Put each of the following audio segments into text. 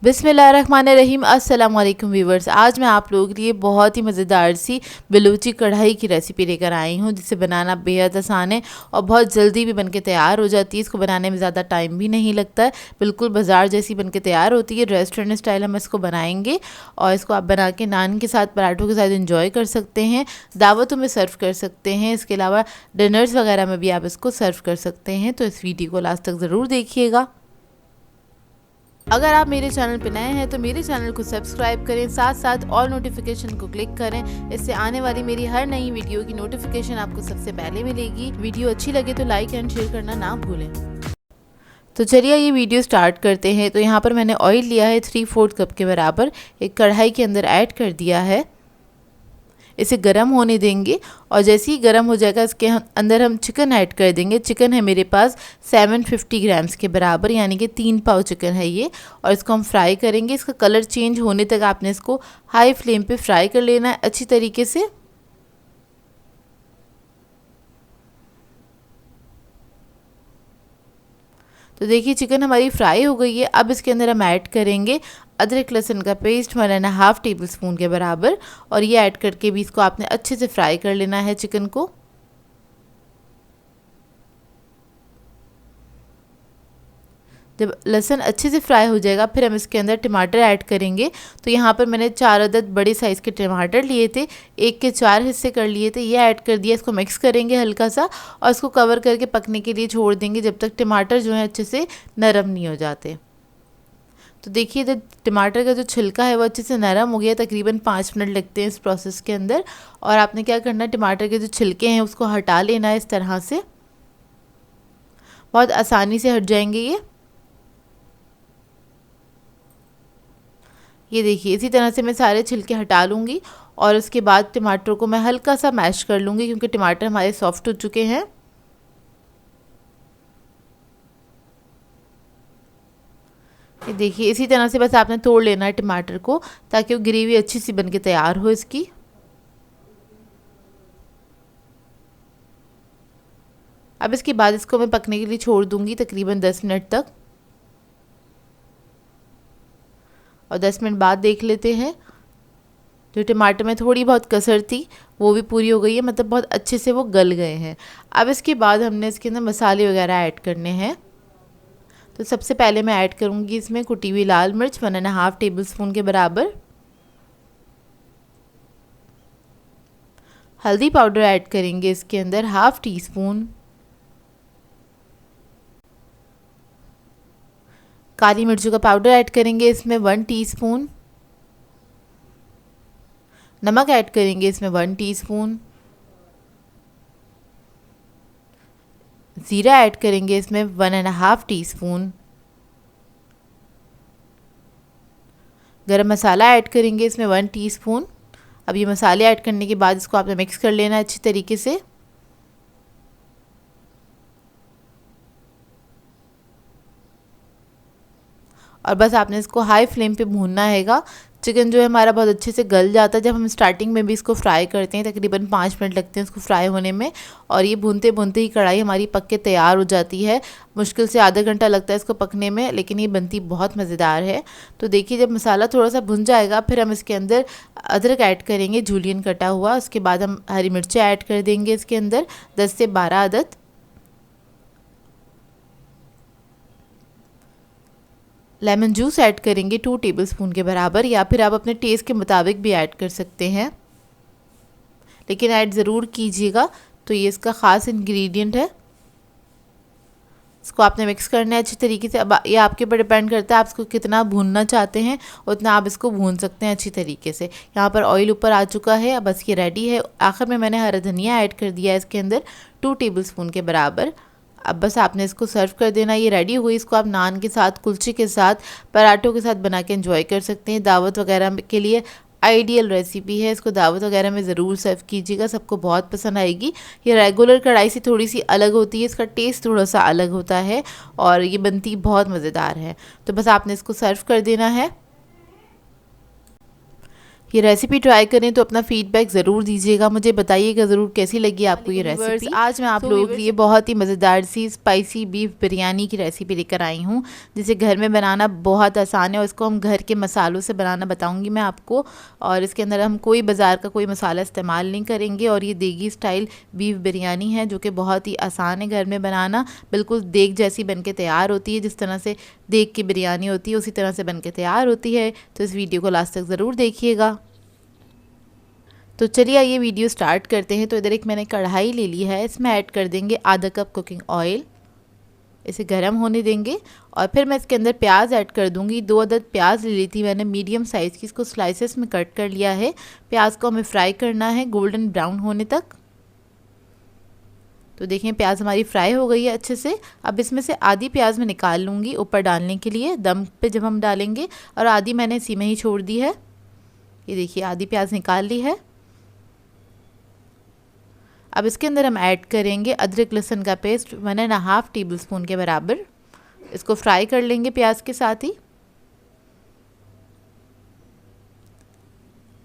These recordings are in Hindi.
बिस्मिल्लाहिर्रहमानिर्रहीम। अस्सलाम वालेकुम व्यूवर्स। आज मैं आप लोगों के लिए बहुत ही मज़ेदार सी बलूची कढ़ाई की रेसिपी लेकर आई हूँ, जिसे बनाना बेहद आसान है और बहुत जल्दी भी बनके तैयार हो जाती है। इसको बनाने में ज़्यादा टाइम भी नहीं लगता है, बिल्कुल बाज़ार जैसी बनके तैयार होती है। रेस्टोरेंट स्टाइल हम इसको बनाएंगे और इसको आप बना के नान के साथ, पराठों के साथ इंजॉय कर सकते हैं, दावतों में सर्व कर सकते हैं। इसके अलावा डिनर्स वगैरह में भी आप इसको सर्व कर सकते हैं। तो इस वीडियो को लास्ट तक ज़रूर देखिएगा। अगर आप मेरे चैनल पर नए हैं तो मेरे चैनल को सब्सक्राइब करें, साथ साथ ऑल नोटिफिकेशन को क्लिक करें। इससे आने वाली मेरी हर नई वीडियो की नोटिफिकेशन आपको सबसे पहले मिलेगी। वीडियो अच्छी लगे तो लाइक एंड शेयर करना ना भूलें। तो चलिए ये वीडियो स्टार्ट करते हैं। तो यहाँ पर मैंने ऑयल लिया है 3/4 कप के बराबर, एक कढ़ाई के अंदर ऐड कर दिया है। इसे गरम होने देंगे और जैसे ही गरम हो जाएगा इसके अंदर हम चिकन ऐड कर देंगे। चिकन है मेरे पास 750 ग्राम्स के बराबर, यानी कि 3 पाव चिकन है ये। और इसको हम फ्राई करेंगे। इसका कलर चेंज होने तक आपने इसको हाई फ्लेम पे फ्राई कर लेना है अच्छी तरीके से। तो देखिए चिकन हमारी फ्राई हो गई है। अब इसके अंदर हम ऐड करेंगे अदरक लहसुन का पेस्ट 1.5 टेबल स्पून के बराबर, और ये ऐड करके भी इसको आपने अच्छे से फ्राई कर लेना है चिकन को। जब लहसुन अच्छे से फ्राई हो जाएगा फिर हम इसके अंदर टमाटर ऐड करेंगे। तो यहाँ पर मैंने 4 अदद बड़े साइज़ के टमाटर लिए थे, 1 के 4 हिस्से कर लिए थे, ये ऐड कर दिया। इसको मिक्स करेंगे हल्का सा और इसको कवर करके पकने के लिए छोड़ देंगे जब तक टमाटर जो है अच्छे से नरम नहीं हो जाते। तो देखिए जब टमाटर का जो छिलका है वो अच्छे से नरम हो गया, तकरीबन 5 मिनट लगते हैं इस प्रोसेस के अंदर। और आपने क्या करना है, टमाटर के जो छिलके हैं उसको हटा लेना है इस तरह से, बहुत आसानी से हट जाएंगे ये देखिए इसी तरह से मैं सारे छिलके हटा लूँगी और उसके बाद टमाटर को मैं हल्का सा मैश कर लूँगी, क्योंकि टमाटर हमारे सॉफ्ट हो चुके हैं। ये देखिए इसी तरह से बस आपने तोड़ लेना है टमाटर को, ताकि वो ग्रेवी अच्छी सी बनके तैयार हो इसकी। अब इसके बाद इसको मैं पकने के लिए छोड़ दूँगी तकरीबन 10 मिनट तक। और 10 मिनट बाद देख लेते हैं, जो टमाटर में थोड़ी बहुत कसर थी वो भी पूरी हो गई है, मतलब बहुत अच्छे से वो गल गए हैं। अब इसके बाद हमने इसके अंदर मसाले वगैरह ऐड करने हैं। तो सबसे पहले मैं ऐड करूँगी इसमें कुटी हुई लाल मिर्च 1.5 टेबल स्पून के बराबर, हल्दी पाउडर ऐड करेंगे इसके अंदर 1/2 टीस्पून, काली मिर्चों का पाउडर ऐड करेंगे इसमें 1 टीस्पून, नमक ऐड करेंगे इसमें 1 टीस्पून, ज़ीरा ऐड करेंगे इसमें 1.5 टीस्पून, गरम मसाला ऐड करेंगे इसमें 1 टीस्पून। अब ये मसाले ऐड करने के बाद इसको आपने मिक्स कर लेना है अच्छी तरीके से। और बस आपने इसको हाई फ्लेम पे भूनना हैगा। चिकन जो है हमारा बहुत अच्छे से गल जाता है जब हम स्टार्टिंग में भी इसको फ्राई करते हैं, तकरीबन 5 मिनट लगते हैं इसको फ्राई होने में। और ये भूनते भूनते ही कढ़ाई हमारी पक के तैयार हो जाती है। मुश्किल से आधा घंटा लगता है इसको पकने में, लेकिन ये बनती बहुत मज़ेदार है। तो देखिए जब मसाला थोड़ा सा भुन जाएगा फिर हम इसके अंदर अदरक ऐड करेंगे जूलियन कटा हुआ। उसके बाद हम हरी मिर्चें ऐड कर देंगे इसके अंदर 10 से 12 अदद, लेमन जूस ऐड करेंगे 2 टेबलस्पून के बराबर, या फिर आप अपने टेस्ट के मुताबिक भी ऐड कर सकते हैं, लेकिन ऐड ज़रूर कीजिएगा। तो ये इसका ख़ास इंग्रेडिएंट है। इसको आपने मिक्स करना है अच्छी तरीके से। अब ये आपके ऊपर डिपेंड करता है आप इसको कितना भूनना चाहते हैं, उतना आप इसको भून सकते हैं अच्छी तरीके से। यहाँ पर ऑयल ऊपर आ चुका है, अब बस ये रेडी है। आखिर में मैंने हरा धनिया ऐड कर दिया है इसके अंदर 2 टेबलस्पून के बराबर। अब बस आपने इसको सर्व कर देना। ये रेडी हुई। इसको आप नान के साथ, कुलचे के साथ, पराठों के साथ बना के एंजॉय कर सकते हैं। दावत वगैरह के लिए आइडियल रेसिपी है। इसको दावत वगैरह में ज़रूर सर्व कीजिएगा, सबको बहुत पसंद आएगी। ये रेगुलर कढ़ाई से थोड़ी सी अलग होती है, इसका टेस्ट थोड़ा सा अलग होता है और ये बनती बहुत मज़ेदार है। तो बस आपने इसको सर्व कर देना है। ये रेसिपी ट्राई करें तो अपना फीडबैक ज़रूर दीजिएगा, मुझे बताइएगा ज़रूर कैसी लगी आपको ये रेसिपी। आज मैं आप लोगों के लिए बहुत ही मज़ेदार सी स्पाइसी बीफ बिरयानी की रेसिपी लेकर आई हूँ, जिसे घर में बनाना बहुत आसान है और इसको हम घर के मसालों से बनाना बताऊँगी मैं आपको। और इसके अंदर हम कोई बाज़ार का कोई मसाला इस्तेमाल नहीं करेंगे और ये देगी स्टाइल बीफ बिरयानी है जो कि बहुत ही आसान है घर में बनाना। बिल्कुल देग जैसी बन के तैयार होती है, जिस तरह से देग की बिरयानी होती है उसी तरह से बन के तैयार होती है। तो इस वीडियो को लास्ट तक ज़रूर देखिएगा। तो चलिए आइए वीडियो स्टार्ट करते हैं। तो इधर एक मैंने कढ़ाई ले ली है, इसमें ऐड कर देंगे आधा कप कुकिंग ऑयल, इसे गर्म होने देंगे। और फिर मैं इसके अंदर प्याज ऐड कर दूंगी। 2 अदद प्याज ले ली थी मैंने मीडियम साइज़ की, इसको स्लाइसेस में कट कर लिया है। प्याज को हमें फ्राई करना है गोल्डन ब्राउन होने तक। तो देखें प्याज हमारी फ्राई हो गई है अच्छे से। अब इसमें से आधी प्याज मैं निकाल लूँगी ऊपर डालने के लिए दम पे जब हम डालेंगे, और आधी मैंने इसी में ही छोड़ दी है। ये देखिए आधी प्याज निकाल ली है। अब इसके अंदर हम ऐड करेंगे अदरक लहसुन का पेस्ट 1.5 टेबलस्पून के बराबर। इसको फ्राई कर लेंगे प्याज के साथ ही,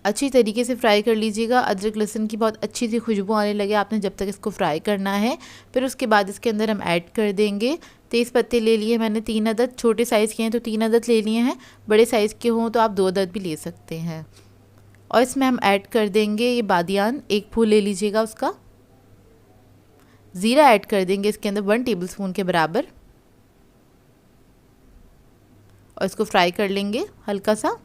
अच्छी तरीके से फ्राई कर लीजिएगा। अदरक लहसुन की बहुत अच्छी सी खुशबू आने लगे आपने जब तक इसको फ्राई करना है। फिर उसके बाद इसके अंदर हम ऐड कर देंगे तेज़ पत्ते ले लिए मैंने 3 अदद, छोटे साइज़ के हैं तो 3 अदद ले लिए हैं, बड़े साइज़ के हों तो आप 2 अदद भी ले सकते हैं। और इसमें हम ऐड कर देंगे ये बादियान, 1 फूल ले लीजिएगा उसका। ज़ीरा ऐड कर देंगे इसके अंदर 1 टेबलस्पून के बराबर, और इसको फ्राई कर लेंगे हल्का सा।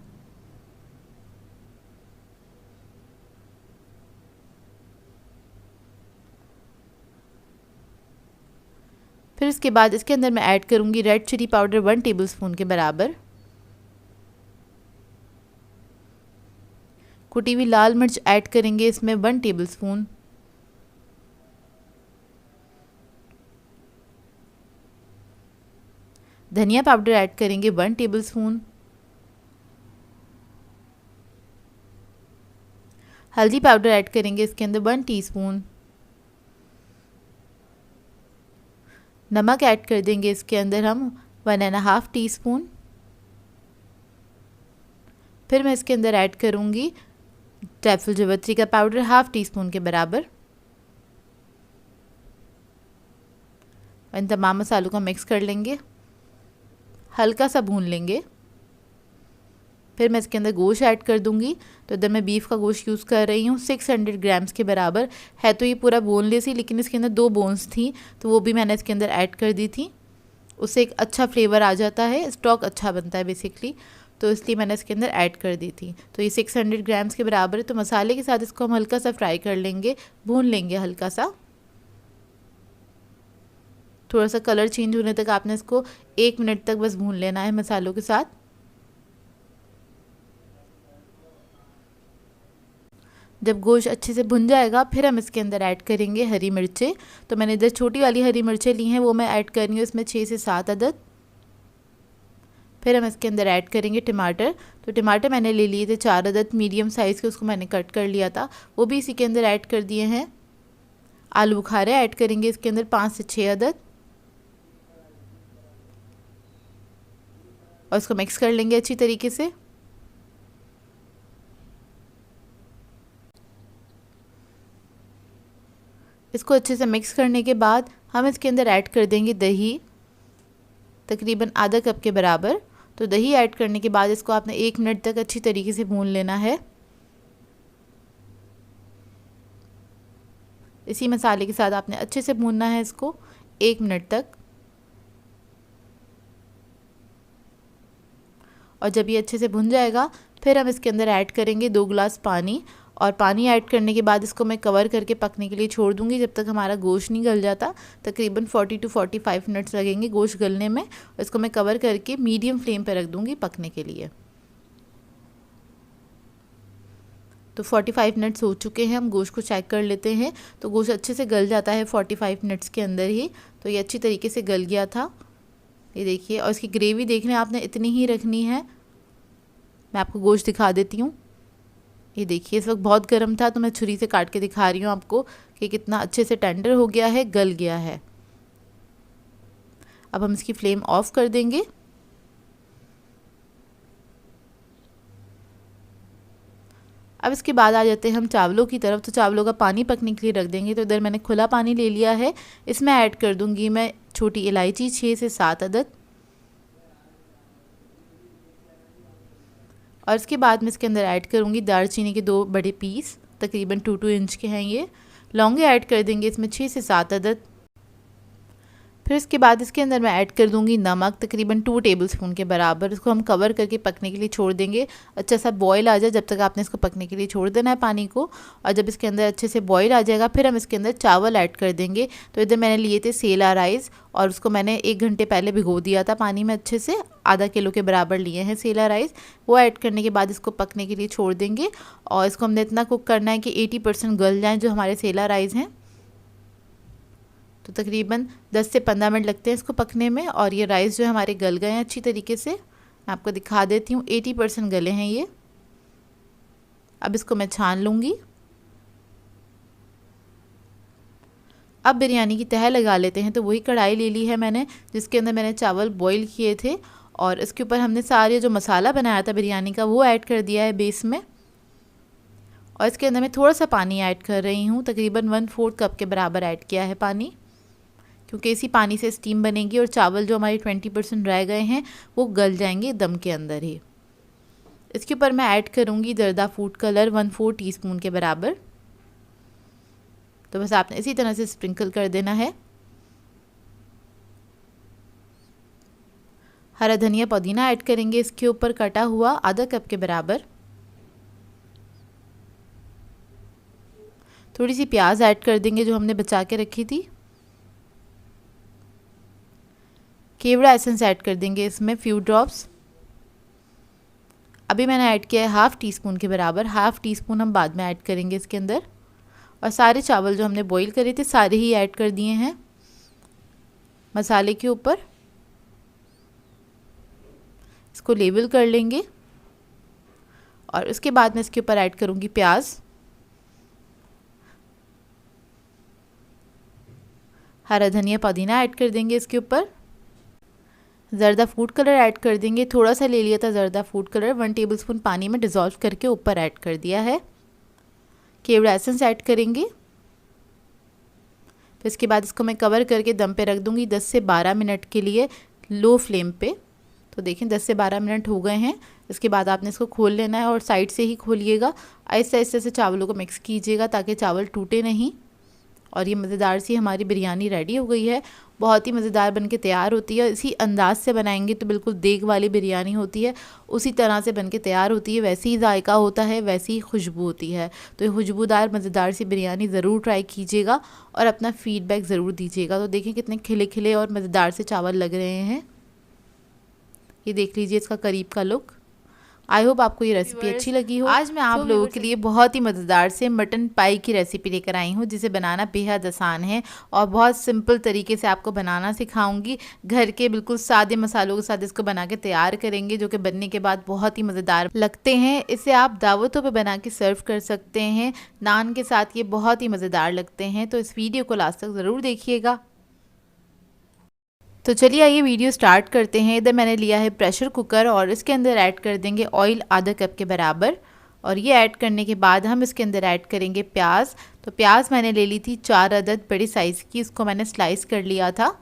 फिर इसके बाद इसके अंदर मैं ऐड करूंगी रेड चिली पाउडर 1 टेबलस्पून के बराबर, कुटी हुई लाल मिर्च ऐड करेंगे इसमें 1 टेबलस्पून, धनिया पाउडर ऐड करेंगे 1 टेबलस्पून, हल्दी पाउडर ऐड करेंगे इसके अंदर 1 टीस्पून, नमक ऐड कर देंगे इसके अंदर हम 1.5 टीस्पून। फिर मैं इसके अंदर ऐड करूंगी जायफल जावित्री का पाउडर 1/2 टीस्पून के बराबर। इन तमाम मसालों को मिक्स कर लेंगे, हल्का सा भून लेंगे। फिर मैं इसके अंदर गोश्त ऐड कर दूंगी। तो इधर मैं बीफ का गोश्त यूज़ कर रही हूँ 600 ग्राम्स के बराबर है। तो ये पूरा बोनलेस ही, लेकिन इसके अंदर 2 बोन्स थी तो वो भी मैंने इसके अंदर ऐड कर दी थी। उससे एक अच्छा फ्लेवर आ जाता है, स्टॉक अच्छा बनता है बेसिकली, तो इसलिए मैंने इसके अंदर ऐड कर दी थी। तो ये 600 ग्राम्स के बराबर है। तो मसाले के साथ इसको हम हल्का सा फ्राई कर लेंगे, भून लेंगे हल्का सा। थोड़ा सा कलर चेंज होने तक आपने इसको 1 मिनट तक बस भून लेना है मसालों के साथ। जब गोश्त अच्छे से भुन जाएगा फिर हम इसके अंदर ऐड करेंगे हरी मिर्चें। तो मैंने इधर छोटी वाली हरी मिर्चें ली हैं, वो मैं ऐड कर रही हूँ इसमें 6 से 7 अदद। फिर हम इसके अंदर ऐड करेंगे टमाटर। तो टमाटर मैंने ले लिए थे 4 अदद मीडियम साइज़ के, उसको मैंने कट कर लिया था, वो भी इसी के अंदर ऐड कर दिए हैं। आलू बुखारे ऐड करेंगे इसके अंदर 5 से 6 अदद, और इसको मिक्स कर लेंगे अच्छी तरीके से। इसको अच्छे से मिक्स करने के बाद हम इसके अंदर ऐड कर देंगे दही, तकरीबन आधा कप के बराबर। तो दही ऐड करने के बाद इसको आपने 1 मिनट तक अच्छी तरीके से भून लेना है। इसी मसाले के साथ आपने अच्छे से भूनना है इसको 1 मिनट तक। और जब ये अच्छे से भुन जाएगा फिर हम इसके अंदर ऐड करेंगे 2 गिलास पानी, और पानी ऐड करने के बाद इसको मैं कवर करके पकने के लिए छोड़ दूंगी जब तक हमारा गोश्त नहीं गल जाता। तकरीबन 40 to 45 मिनट्स लगेंगे गोश्त गलने में। इसको मैं कवर करके मीडियम फ्लेम पर रख दूंगी पकने के लिए। तो 45 मिनट्स हो चुके हैं, हम गोश्त को चेक कर लेते हैं। तो गोश्त अच्छे से गल जाता है 45 मिनट्स के अंदर ही। तो ये अच्छी तरीके से गल गया था, ये देखिए। और इसकी ग्रेवी देखने आपने इतनी ही रखनी है। मैं आपको गोश्त दिखा देती हूँ, ये देखिए। इस वक्त बहुत गर्म था तो मैं छुरी से काट के दिखा रही हूँ आपको कि कितना अच्छे से टेंडर हो गया है, गल गया है। अब हम इसकी फ्लेम ऑफ कर देंगे। अब इसके बाद आ जाते हैं हम चावलों की तरफ। तो चावलों का पानी पकने के लिए रख देंगे। तो इधर मैंने खुला पानी ले लिया है, इसमें ऐड कर दूंगी मैं छोटी इलायची 6 से 7 अदद, और इसके बाद मैं इसके अंदर ऐड करूंगी दालचीनी के 2 बड़े पीस, तकरीबन 2-2 इंच के हैं ये। लौंगे ऐड कर देंगे इसमें 6 से 7 अदद। फिर इसके बाद इसके अंदर मैं ऐड कर दूंगी नमक, तकरीबन 2 टेबलस्पून के बराबर। इसको हम कवर करके पकने के लिए छोड़ देंगे, अच्छा सा बॉईल आ जाए, जब तक आपने इसको पकने के लिए छोड़ देना है पानी को। और जब इसके अंदर अच्छे से बॉईल आ जाएगा फिर हम इसके अंदर चावल ऐड कर देंगे। तो इधर मैंने लिए थे सेला राइस, और उसको मैंने 1 घंटे पहले भिगो दिया था पानी में अच्छे से, आधा किलो के बराबर लिए हैं सेला राइस। वो ऐड करने के बाद इसको पकने के लिए छोड़ देंगे, और इसको हमने इतना कुक करना है कि 80% गल जाएँ जो हमारे सेला राइस हैं। तो तकरीबन 10 से 15 मिनट लगते हैं इसको पकने में, और ये राइस जो हमारे गल गए हैं अच्छी तरीके से। मैं आपको दिखा देती हूँ, 80% गले हैं ये। अब इसको मैं छान लूँगी। अब बिरयानी की तह लगा लेते हैं। तो वही कढ़ाई ले ली है मैंने जिसके अंदर मैंने चावल बॉईल किए थे, और इसके ऊपर हमने सारे जो मसाला बनाया था बिरयानी का वो ऐड कर दिया है बेस में। और इसके अंदर मैं थोड़ा सा पानी ऐड कर रही हूँ, तकरीबन 1/4 कप के बराबर ऐड किया है पानी, क्योंकि इसी पानी से स्टीम बनेगी और चावल जो हमारे 20% रह गए हैं वो गल जाएंगे दम के अंदर ही। इसके ऊपर मैं ऐड करूँगी जर्दा फूड कलर 1/4 टीस्पून के बराबर। तो बस आपने इसी तरह से स्प्रिंकल कर देना है। हरा धनिया पुदीना ऐड करेंगे इसके ऊपर, कटा हुआ आधा कप के बराबर। थोड़ी सी प्याज ऐड कर देंगे जो हमने बचा के रखी थी। केवड़ा एसेंस ऐड कर देंगे इसमें फ्यू ड्रॉप्स। अभी मैंने ऐड किया है 1/2 टीस्पून के बराबर, 1/2 टीस्पून हम बाद में ऐड करेंगे इसके अंदर। और सारे चावल जो हमने बॉईल करे थे सारे ही ऐड कर दिए हैं मसाले के ऊपर। इसको लेवल कर लेंगे, और उसके बाद मैं इसके ऊपर ऐड करूँगी प्याज, हरा धनिया पुदीना ऐड कर देंगे इसके ऊपर। ज़र्दा फूड कलर ऐड कर देंगे, थोड़ा सा ले लिया था ज़र्दा फूड कलर, 1 टेबलस्पून पानी में डिज़ोल्व करके ऊपर ऐड कर दिया है। केवड़ा एसेंस ऐड करेंगे। फिर इसके बाद इसको मैं कवर करके दम पे रख दूंगी 10 से 12 मिनट के लिए लो फ्लेम पे। तो देखें 10 से 12 मिनट हो गए हैं। इसके बाद आपने इसको खोल लेना है, और साइड से ही खोलिएगा, आहिस्ते आहिस्ते से चावलों को मिक्स कीजिएगा ताकि चावल टूटे नहीं। और ये मज़ेदार सी हमारी बिरयानी रेडी हो गई है। बहुत ही मज़ेदार बनके तैयार होती है। इसी अंदाज से बनाएंगे तो बिल्कुल देग वाली बिरयानी होती है, उसी तरह से बनके तैयार होती है। वैसे ही जायका होता है, वैसी ही खुशबू होती है। तो ये खुशबूदार मज़ेदार सी बिरयानी ज़रूर ट्राई कीजिएगा और अपना फ़ीडबैक ज़रूर दीजिएगा। तो देखें कितने खिले खिले और मज़ेदार से चावल लग रहे हैं। ये देख लीजिए इसका करीब का लुक। आई होप आपको ये रेसिपी अच्छी लगी हो। आज मैं आप लोगों के लिए बहुत ही मज़ेदार से मटन पाई की रेसिपी लेकर आई हूँ, जिसे बनाना बेहद आसान है और बहुत सिंपल तरीके से आपको बनाना सिखाऊंगी। घर के बिल्कुल सादे मसालों के साथ इसको बना के तैयार करेंगे, जो कि बनने के बाद बहुत ही मज़ेदार लगते हैं। इसे आप दावतों पर बना के सर्व कर सकते हैं, नान के साथ ये बहुत ही मज़ेदार लगते हैं। तो इस वीडियो को लास्ट तक ज़रूर देखिएगा। तो चलिए आइए वीडियो स्टार्ट करते हैं। इधर मैंने लिया है प्रेशर कुकर, और इसके अंदर ऐड कर देंगे ऑयल आधा कप के बराबर। और ये ऐड करने के बाद हम इसके अंदर ऐड करेंगे प्याज। तो प्याज मैंने ले ली थी 4 अदद बड़ी साइज़ की, इसको मैंने स्लाइस कर लिया था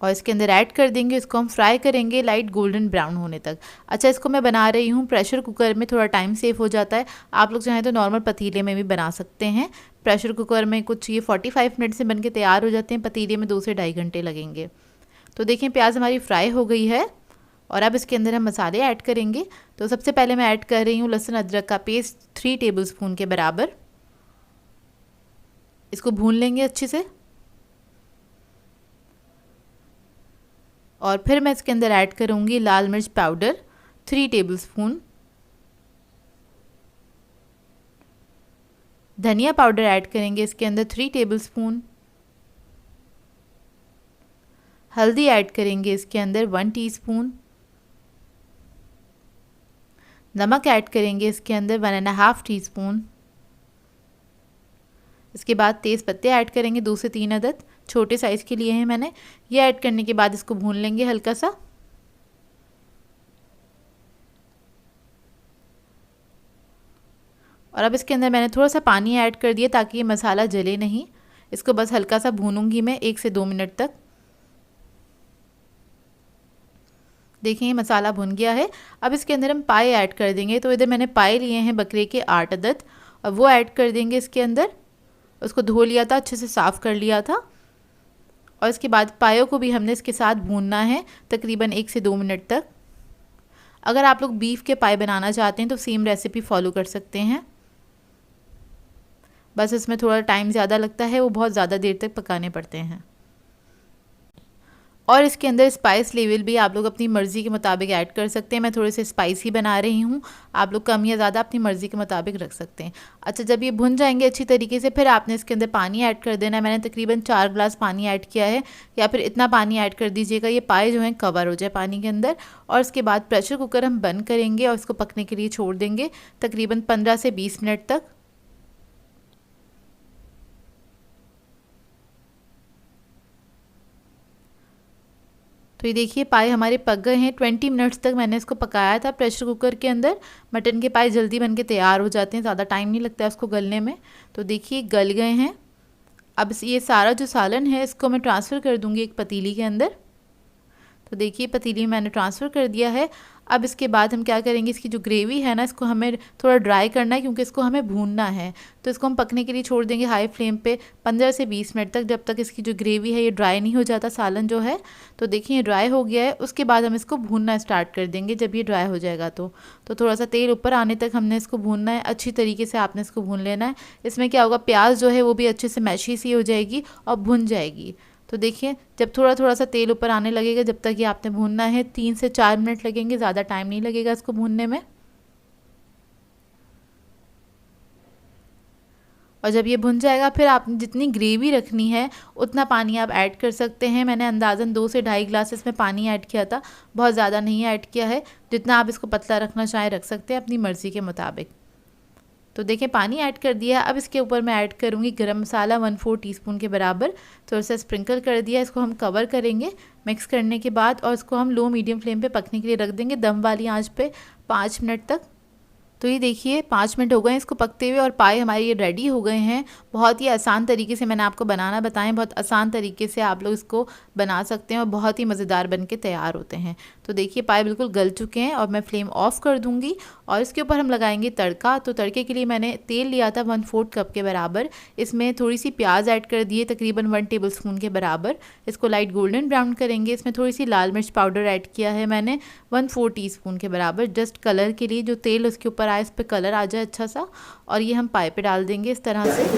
और इसके अंदर ऐड कर देंगे। इसको हम फ्राई करेंगे लाइट गोल्डन ब्राउन होने तक। अच्छा, इसको मैं बना रही हूँ प्रेशर कुकर में, थोड़ा टाइम सेव हो जाता है। आप लोग चाहें तो नॉर्मल पतीले में भी बना सकते हैं। प्रेशर कुकर में कुछ ये 45 मिनट से बन के तैयार हो जाते हैं, पतीले में 2 से 2.5 घंटे लगेंगे। तो देखें प्याज हमारी फ्राई हो गई है, और अब इसके अंदर हम मसाले ऐड करेंगे। तो सबसे पहले मैं ऐड कर रही हूँ लहसुन अदरक का पेस्ट 3 टेबलस्पून के बराबर। इसको भून लेंगे अच्छे से, और फिर मैं इसके अंदर ऐड करूँगी लाल मिर्च पाउडर 3 टेबलस्पून, धनिया पाउडर ऐड करेंगे इसके अंदर 3 टेबलस्पून, हल्दी ऐड करेंगे इसके अंदर 1 टीस्पून, नमक ऐड करेंगे इसके अंदर 1.5 टीस्पून। इसके बाद तेज़ पत्ते ऐड करेंगे 2 से 3 अदद, छोटे साइज़ के लिए हैं मैंने। ये ऐड करने के बाद इसको भून लेंगे हल्का सा। और अब इसके अंदर मैंने थोड़ा सा पानी ऐड कर दिया ताकि ये मसाला जले नहीं। इसको बस हल्का सा भूनूंगी मैं 1 से 2 मिनट तक। देखिए ये मसाला भुन गया है। अब इसके अंदर हम पाए ऐड कर देंगे। तो इधर मैंने पाए लिए हैं बकरे के 8 अदद और वो ऐड कर देंगे इसके अंदर। उसको धो लिया था, अच्छे से साफ़ कर लिया था और इसके बाद पायों को भी हमने इसके साथ भूनना है तकरीबन 1 से 2 मिनट तक। अगर आप लोग बीफ के पाए बनाना चाहते हैं तो सेम रेसिपी फॉलो कर सकते हैं, बस इसमें थोड़ा टाइम ज़्यादा लगता है, वो बहुत ज़्यादा देर तक पकाने पड़ते हैं। और इसके अंदर स्पाइस लेवल भी आप लोग अपनी मर्ज़ी के मुताबिक ऐड कर सकते हैं। मैं थोड़े से स्पाइसी बना रही हूँ, आप लोग कम या ज़्यादा अपनी मर्ज़ी के मुताबिक रख सकते हैं। अच्छा, जब ये भुन जाएंगे अच्छी तरीके से फिर आपने इसके अंदर पानी ऐड कर देना है। मैंने तकरीबन 4 ग्लास पानी ऐड किया है, या फिर इतना पानी ऐड कर दीजिएगा ये पाए जो हैं कवर हो जाए पानी के अंदर। और इसके बाद प्रेशर कुकर हम बंद करेंगे और इसको पकने के लिए छोड़ देंगे तकरीबन 15 से 20 मिनट तक। तो ये देखिए पाए हमारे पक गए हैं। 20 मिनट्स तक मैंने इसको पकाया था प्रेशर कुकर के अंदर। मटन के पाए जल्दी बन के तैयार हो जाते हैं, ज़्यादा टाइम नहीं लगता है उसको गलने में। तो देखिए गल गए हैं। अब ये सारा जो सालन है इसको मैं ट्रांसफ़र कर दूँगी एक पतीली के अंदर। तो देखिए पतीली में मैंने ट्रांसफ़र कर दिया है। अब इसके बाद हम क्या करेंगे, इसकी जो ग्रेवी है ना इसको हमें थोड़ा ड्राई करना है क्योंकि इसको हमें भूनना है। तो इसको हम पकने के लिए छोड़ देंगे हाई फ्लेम पे 15 से 20 मिनट तक, जब तक इसकी जो ग्रेवी है ये ड्राई नहीं हो जाता सालन जो है। तो देखिए ये ड्राई हो गया है। उसके बाद हम इसको भूनना स्टार्ट कर देंगे जब ये ड्राई हो जाएगा। तो थोड़ा सा तेल ऊपर आने तक हमने इसको भूनना है, अच्छी तरीके से आपने इसको भून लेना है। इसमें क्या होगा, प्याज जो है वो भी अच्छे से मैशी सी हो जाएगी और भुन जाएगी। तो देखिए जब थोड़ा थोड़ा सा तेल ऊपर आने लगेगा जब तक ये आपने भूनना है। 3 से 4 मिनट लगेंगे, ज़्यादा टाइम नहीं लगेगा इसको भूनने में। और जब ये भुन जाएगा फिर आपने जितनी ग्रेवी रखनी है उतना पानी आप ऐड कर सकते हैं। मैंने अंदाज़न 2 से ढाई ग्लास इसमें पानी ऐड किया था, बहुत ज़्यादा नहीं ऐड किया है। जितना आप इसको पतला रखना चाहें रख सकते हैं अपनी मर्ज़ी के मुताबिक। तो देखिए पानी ऐड कर दिया। अब इसके ऊपर मैं ऐड करूँगी गरम मसाला 1/4 टीस्पून के बराबर, थोड़ा सा स्प्रिंकल कर दिया। इसको हम कवर करेंगे मिक्स करने के बाद और इसको हम लो मीडियम फ्लेम पे पकने के लिए रख देंगे दम वाली आंच पे 5 मिनट तक। तो ये देखिए 5 मिनट हो गए इसको पकते हुए और पाए हमारे ये रेडी हो गए हैं। बहुत ही आसान तरीके से मैंने आपको बनाना बताएं, बहुत आसान तरीके से आप लोग इसको बना सकते हैं और बहुत ही मज़ेदार बन के तैयार होते हैं। तो देखिए पाए बिल्कुल गल चुके हैं और मैं फ्लेम ऑफ़ कर दूँगी और इसके ऊपर हम लगाएंगे तड़का। तो तड़के के लिए मैंने तेल लिया था 1/4 कप के बराबर। इसमें थोड़ी सी प्याज ऐड कर दिए तकरीबन 1 टेबल स्पून के बराबर। इसको लाइट गोल्डन ब्राउन करेंगे। इसमें थोड़ी सी लाल मिर्च पाउडर ऐड किया है मैंने 1/4 टीस्पून के बराबर, जस्ट कलर के लिए, जो तेल उसके ऊपर आए इस पर कलर आ जाए अच्छा सा। और ये हम पाए पे डाल देंगे इस तरह से।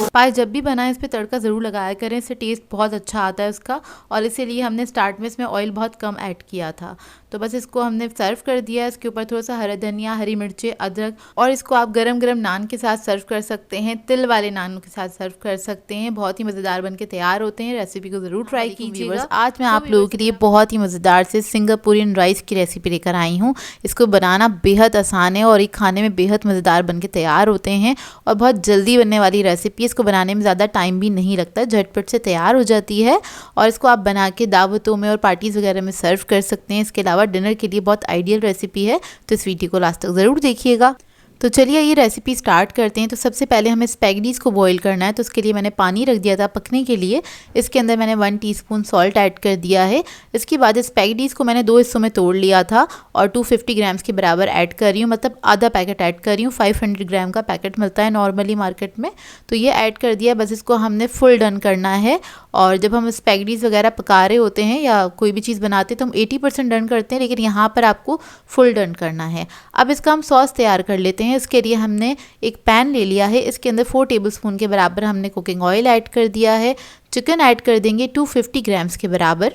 पाए जब भी बनाएं इस पे तड़का ज़रूर लगाया करें, इससे टेस्ट बहुत अच्छा आता है उसका। और इसीलिए हमने स्टार्ट में इसमें ऑयल बहुत कम ऐड किया था। तो बस इसको हमने सर्व कर दिया। इसके ऊपर थोड़ा सा हरा धनिया, हरी मिर्चें, अदरक, और इसको आप गरम गरम नान के साथ सर्व कर सकते हैं, तिल वाले नान के साथ सर्व कर सकते हैं। बहुत ही मज़ेदार बन के तैयार होते हैं। रेसिपी को ज़रूर ट्राई कीजिएगा। आज मैं आप लोगों के लिए बहुत ही मज़ेदार से सिंगापुरियन राइस की रेसिपी लेकर आई हूँ। इसको बनाना बेहद आसान है और ये खाने में बेहद मज़ेदार बन के तैयार होते हैं और बहुत जल्दी बनने वाली रेसिपी। इसको बनाने में ज़्यादा टाइम भी नहीं लगता, झटपट से तैयार हो जाती है और इसको आप बना के दावतों में और पार्टीज़ वगैरह में सर्व कर सकते हैं। इसके अलावा डिनर के लिए बहुत आइडियल रेसिपी है। तो इस वीडियो को लास्ट तक ज़रूर देखिएगा। तो चलिए ये रेसिपी स्टार्ट करते हैं। तो सबसे पहले हमें स्पैगेटीज़ को बॉईल करना है। तो उसके लिए मैंने पानी रख दिया था पकने के लिए। इसके अंदर मैंने 1 टीस्पून सॉल्ट ऐड कर दिया है। इसके बाद स्पैगेटीज़ को मैंने 2 हिस्सों में तोड़ लिया था और 250 ग्राम्स के बराबर ऐड कर रही हूँ, मतलब आधा पैकेट ऐड कर रही हूँ। 500 ग्राम का पैकेट मिलता है नॉर्मली मार्केट में। तो ये ऐड कर दिया। बस इसको हमने फुल डन करना है। और जब हम स्पैगेटीज़ वगैरह पका रहे होते हैं या कोई भी चीज़ बनाते हैं तो हम 80% डन करते हैं, लेकिन यहाँ पर आपको फुल डन करना है। अब इसका हम सॉस तैयार कर लेते हैं। इसके लिए हमने एक पैन ले लिया है। इसके अंदर 4 टेबलस्पून के बराबर हमने कुकिंग ऑयल ऐड कर दिया है। चिकन ऐड कर देंगे 250 ग्राम्स के बराबर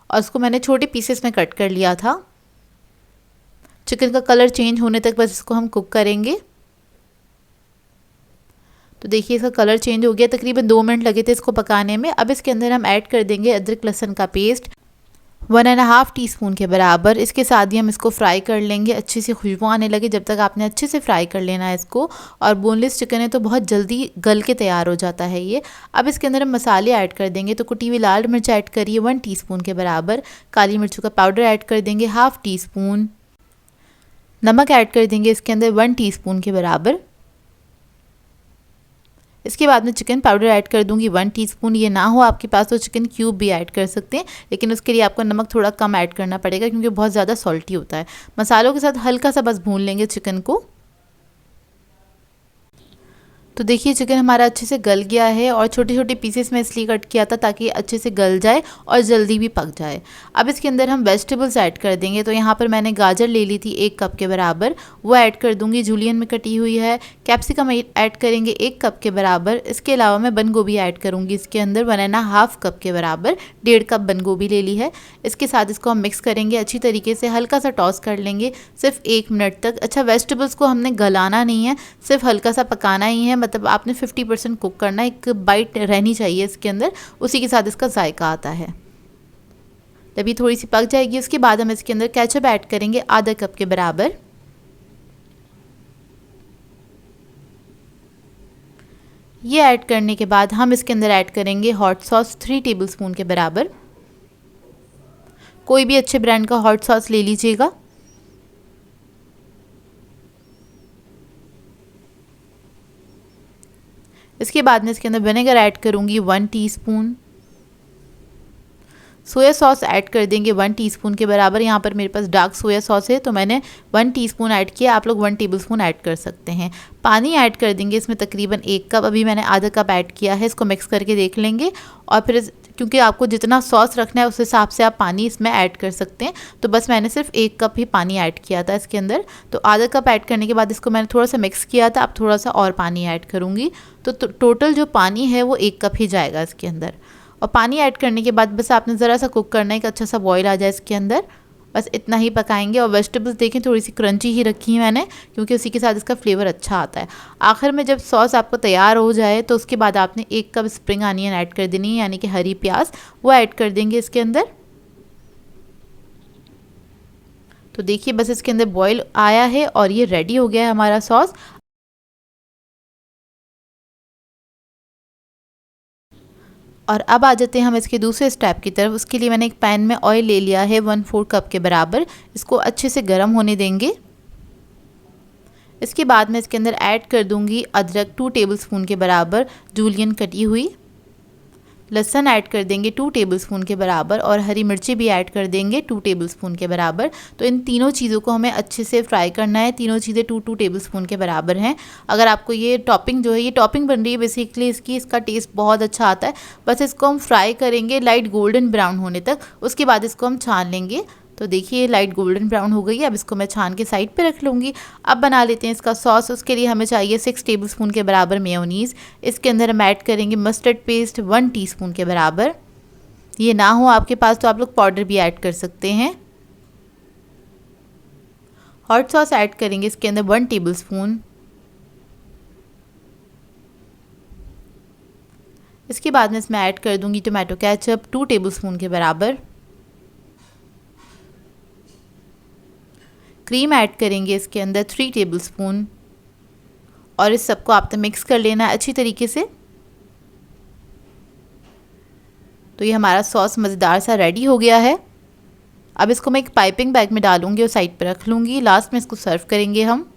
और उसको मैंने छोटे पीसेस में कट कर लिया था। चिकन का कलर चेंज होने तक बस इसको हम कुक करेंगे। तो देखिए इसका कलर चेंज हो गया। तकरीबन 2 मिनट लगे थे इसको पकाने में। अब इसके अंदर हम ऐड कर देंगे अदरक लहसुन का पेस्ट 1.5 टीस्पून के बराबर। इसके साथ ही हम इसको फ्राई कर लेंगे, अच्छी सी खुशबू आने लगे जब तक आपने अच्छे से फ्राई कर लेना है इसको। और बोनलेस चिकन है तो बहुत जल्दी गल के तैयार हो जाता है ये। अब इसके अंदर हम मसाले ऐड कर देंगे। तो कुटी हुई लाल मिर्च ऐड करिए 1 टीस्पून के बराबर। काली मिर्चों का पाउडर ऐड कर देंगे 1/2 टीस्पून। नमक ऐड कर देंगे इसके अंदर 1 टीस्पून के बराबर। इसके बाद में चिकन पाउडर ऐड कर दूंगी 1 टीस्पून। ये ना हो आपके पास तो चिकन क्यूब भी ऐड कर सकते हैं, लेकिन उसके लिए आपको नमक थोड़ा कम ऐड करना पड़ेगा क्योंकि बहुत ज़्यादा सॉल्टी होता है। मसालों के साथ हल्का सा बस भून लेंगे चिकन को। तो देखिए चिकन हमारा अच्छे से गल गया है और छोटे छोटे पीसेस में इसलिए कट किया था ताकि अच्छे से गल जाए और जल्दी भी पक जाए। अब इसके अंदर हम वेजिटेबल्स ऐड कर देंगे। तो यहाँ पर मैंने गाजर ले ली थी 1 कप के बराबर, वो ऐड कर दूंगी, जूलियन में कटी हुई है। कैप्सिकम ऐड करेंगे 1 कप के बराबर। इसके अलावा मैं बंद गोभी ऐड करूँगी इसके अंदर 1.5 कप के बराबर, 1.5 कप बंद गोभी ले ली है। इसके साथ इसको हम मिक्स करेंगे अच्छी तरीके से, हल्का सा टॉस कर लेंगे सिर्फ 1 मिनट तक। अच्छा, वेजिटेबल्स को हमने गलाना नहीं है, सिर्फ हल्का सा पकाना ही है, मतलब आपने 50% कुक करना है, एक बाइट रहनी चाहिए इसके अंदर, उसी के साथ इसका जायका आता है। जब ये थोड़ी सी पक जाएगी उसके बाद हम इसके अंदर केचप ऐड करेंगे आधा कप के बराबर। ये ऐड करने के बाद हम इसके अंदर ऐड करेंगे हॉट सॉस 3 टेबलस्पून के बराबर। कोई भी अच्छे ब्रांड का हॉट सॉस ले लीजिएगा। इसके बाद में इसके अंदर विनेगर ऐड करूँगी 1 टीस्पून। सोया सॉस ऐड कर देंगे 1 टीस्पून के बराबर। यहाँ पर मेरे पास डार्क सोया सॉस है तो मैंने 1 टीस्पून ऐड किया, आप लोग 1 टेबलस्पून ऐड कर सकते हैं। पानी ऐड कर देंगे इसमें तकरीबन 1 कप, अभी मैंने आधा कप ऐड किया है। इसको मिक्स करके देख लेंगे और फिर क्योंकि आपको जितना सॉस रखना है उस हिसाब से आप पानी इसमें ऐड कर सकते हैं। तो बस मैंने सिर्फ 1 कप ही पानी ऐड किया था इसके अंदर। तो आधा कप ऐड करने के बाद इसको मैंने थोड़ा सा मिक्स किया था, अब थोड़ा सा और पानी ऐड करूँगी। तो टोटल जो पानी है वो 1 कप ही जाएगा इसके अंदर। और पानी ऐड करने के बाद बस आपने ज़रा सा कुक करना है कि अच्छा सा बॉईल आ जाए इसके अंदर, बस इतना ही पकाएंगे। और वेजिटेबल्स देखें थोड़ी सी क्रंची ही रखी है मैंने, क्योंकि उसी के साथ इसका फ्लेवर अच्छा आता है। आखिर में जब सॉस आपको तैयार हो जाए तो उसके बाद आपने 1 कप स्प्रिंग अनियन ऐड कर देनी है, यानी कि हरी प्याज, वो ऐड कर देंगे इसके अंदर। तो देखिए बस इसके अंदर बॉईल आया है और ये रेडी हो गया है हमारा सॉस। और अब आ जाते हैं हम इसके दूसरे स्टेप की तरफ। उसके लिए मैंने एक पैन में ऑयल ले लिया है 1/4 कप के बराबर। इसको अच्छे से गर्म होने देंगे। इसके बाद मैं इसके अंदर ऐड कर दूंगी अदरक 2 टेबलस्पून के बराबर, जूलियन कटी हुई। लहसुन ऐड कर देंगे 2 टेबलस्पून के बराबर और हरी मिर्ची भी ऐड कर देंगे 2 टेबलस्पून के बराबर। तो इन तीनों चीज़ों को हमें अच्छे से फ्राई करना है। तीनों चीज़ें 2 टेबलस्पून के बराबर हैं। अगर आपको ये टॉपिंग जो है, ये टॉपिंग बन रही है बेसिकली इसकी, इसका टेस्ट बहुत अच्छा आता है। बस इसको हम फ्राई करेंगे लाइट गोल्डन ब्राउन होने तक, उसके बाद इसको हम छान लेंगे। तो देखिए लाइट गोल्डन ब्राउन हो गई है, अब इसको मैं छान के साइड पे रख लूँगी। अब बना लेते हैं इसका सॉस। उसके लिए हमें चाहिए 6 टेबलस्पून के बराबर मेयोनीज़। इसके अंदर हम ऐड करेंगे मस्टर्ड पेस्ट 1 टीस्पून के बराबर। ये ना हो आपके पास तो आप लोग पाउडर भी ऐड कर सकते हैं। हॉट सॉस ऐड करेंगे इसके अंदर 1 टेबलस्पून। इसके बाद में इसमें ऐड कर दूंगी टोमेटो केचप 2 टेबलस्पून के बराबर। क्रीम ऐड करेंगे इसके अंदर 3 टेबलस्पून और इस सबको आपने मिक्स कर लेना है अच्छी तरीके से। तो ये हमारा सॉस मज़ेदार सा रेडी हो गया है। अब इसको मैं एक पाइपिंग बैग में डालूंगी और साइड पर रख लूँगी। लास्ट में इसको सर्व करेंगे हम।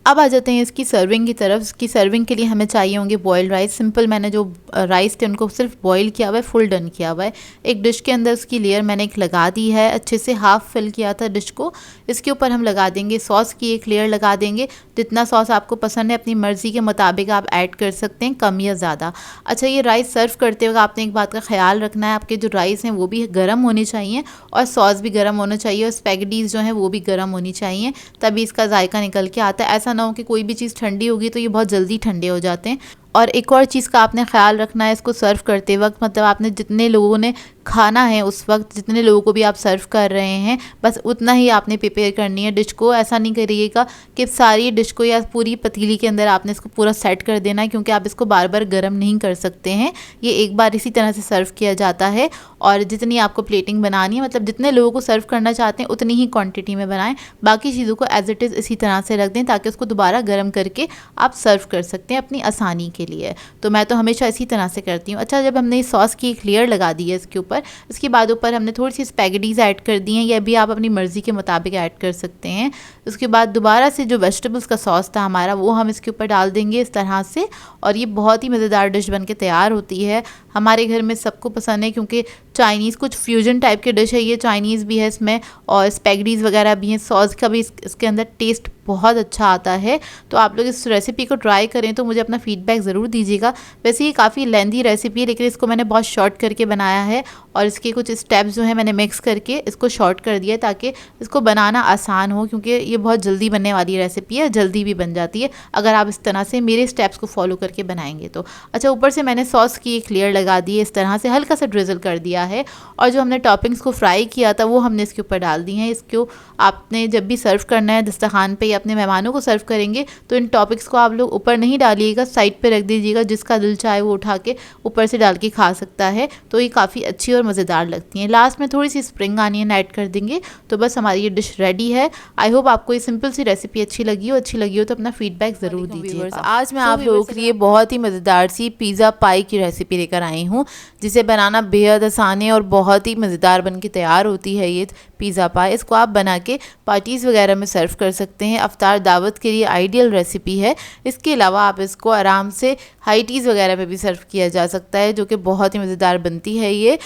अब आ जाते हैं इसकी सर्विंग की तरफ। इसकी सर्विंग के लिए हमें चाहिए होंगे बॉइल्ड राइस। सिंपल मैंने जो राइस थे उनको सिर्फ बॉईल किया हुआ है, फुल डन किया हुआ है। एक डिश के अंदर उसकी लेयर मैंने एक लगा दी है, अच्छे से हाफ़ फिल किया था डिश को। इसके ऊपर हम लगा देंगे सॉस की एक लेयर लगा देंगे। जितना सॉस आपको पसंद है अपनी मर्ज़ी के मुताबिक आप ऐड कर सकते हैं, कम या ज़्यादा। अच्छा, ये राइस सर्व करते वक्त आपने एक बात का ख्याल रखना है, आपके जो राइस हैं वो भी गर्म होने चाहिए और सॉस भी गर्म होना चाहिए और स्पैगेटीज़ जो हैं वो भी गर्म होनी चाहिए, तभी इसका जायका निकल के आता है। ऐसा ना हो कि कोई भी चीज़ ठंडी होगी तो ये बहुत जल्दी ठंडे हो जाते हैं। और एक और चीज़ का आपने ख्याल रखना है इसको सर्व करते वक्त, मतलब आपने जितने लोगों ने खाना है उस वक्त, जितने लोगों को भी आप सर्व कर रहे हैं, बस उतना ही आपने प्रिपेयर करनी है डिश को। ऐसा नहीं करिएगा कि सारी डिश को या पूरी पतीली के अंदर आपने इसको पूरा सेट कर देना है, क्योंकि आप इसको बार बार गर्म नहीं कर सकते हैं। ये एक बार इसी तरह से सर्व किया जाता है। और जितनी आपको प्लेटिंग बनानी है, मतलब जितने लोगों को सर्व करना चाहते हैं उतनी ही क्वान्टिटी में बनाएं। बाकी चीज़ों को एज इट इज़ इसी तरह से रख दें ताकि उसको दोबारा गर्म करके आप सर्व कर सकते हैं अपनी आसानी के लिए। तो मैं तो हमेशा इसी तरह से करती हूँ। अच्छा, जब हमने सॉस की एक लेयर लगा दी है इसके ऊपर, इसके बाद ऊपर हमने थोड़ी सी स्पैगेटीज़ ऐड कर दी हैं, या भी आप अपनी मर्ज़ी के मुताबिक ऐड कर सकते हैं। उसके बाद दोबारा से जो वेजिटेबल्स का सॉस था हमारा, वो हम इसके ऊपर डाल देंगे इस तरह से, और ये बहुत ही मज़ेदार डिश बन के तैयार होती है। हमारे घर में सबको पसंद है, क्योंकि चाइनीज़ कुछ फ्यूजन टाइप की डिश है ये, चाइनीज़ भी है इसमें और स्पैगेटीज़ वगैरह भी हैं, सॉस का भी इसके अंदर टेस्ट बहुत अच्छा आता है। तो आप लोग इस रेसिपी को ट्राई करें तो मुझे अपना फीडबैक ज़रूर दीजिएगा। वैसे ये काफ़ी लेंदी रेसिपी है, लेकिन इसको मैंने बहुत शॉर्ट करके बनाया है, और इसके कुछ स्टेप्स जो हैं मैंने मिक्स करके इसको शॉर्ट कर दिया ताकि इसको बनाना आसान हो, क्योंकि ये बहुत जल्दी बनने वाली रेसिपी है, जल्दी भी बन जाती है अगर आप इस तरह से मेरे स्टेप्स को फॉलो करके बनाएंगे तो। अच्छा, ऊपर से मैंने सॉस की एक लेयर लगा दी है इस तरह से, हल्का सा ड्रिजल कर दिया है, और जो हमने टॉपिंग्स को फ्राई किया था वो हमने इसके ऊपर डाल दी हैं। इसको आपने जब भी सर्व करना है दस्तरखान पे या अपने मेहमानों को सर्व करेंगे तो इन टॉपिक्स को आप लोग ऊपर नहीं डालिएगा, साइड पे रख दीजिएगा, जिसका दिल चाहे वो उठा के ऊपर से डाल के खा सकता है। तो ये काफ़ी अच्छी और मज़ेदार लगती हैं। लास्ट में थोड़ी सी स्प्रिंग अनियन ऐड कर देंगे तो बस हमारी ये डिश रेडी है। आई होप आपको ये सिंपल सी रेसिपी अच्छी लगी हो तो अपना फीडबैक ज़रूर दीजिए। आज मैं आप लोगों के लिए बहुत ही मज़ेदार सी पिज़्ज़ा पाई की रेसिपी लेकर आई हूँ, जिसे बनाना बेहद आसान है और बहुत ही मज़ेदार बन के तैयार होती है ये पिज़्ज़ा पाई। इसको आप बना के पार्टीज़ वगैरह में सर्व कर सकते हैं, अफ्तार दावत के लिए आइडियल रेसिपी है। इसके अलावा आप इसको आराम से हाई टीज़ वगैरह में भी सर्व किया जा सकता है, जो कि बहुत ही मज़ेदार बनती है ये।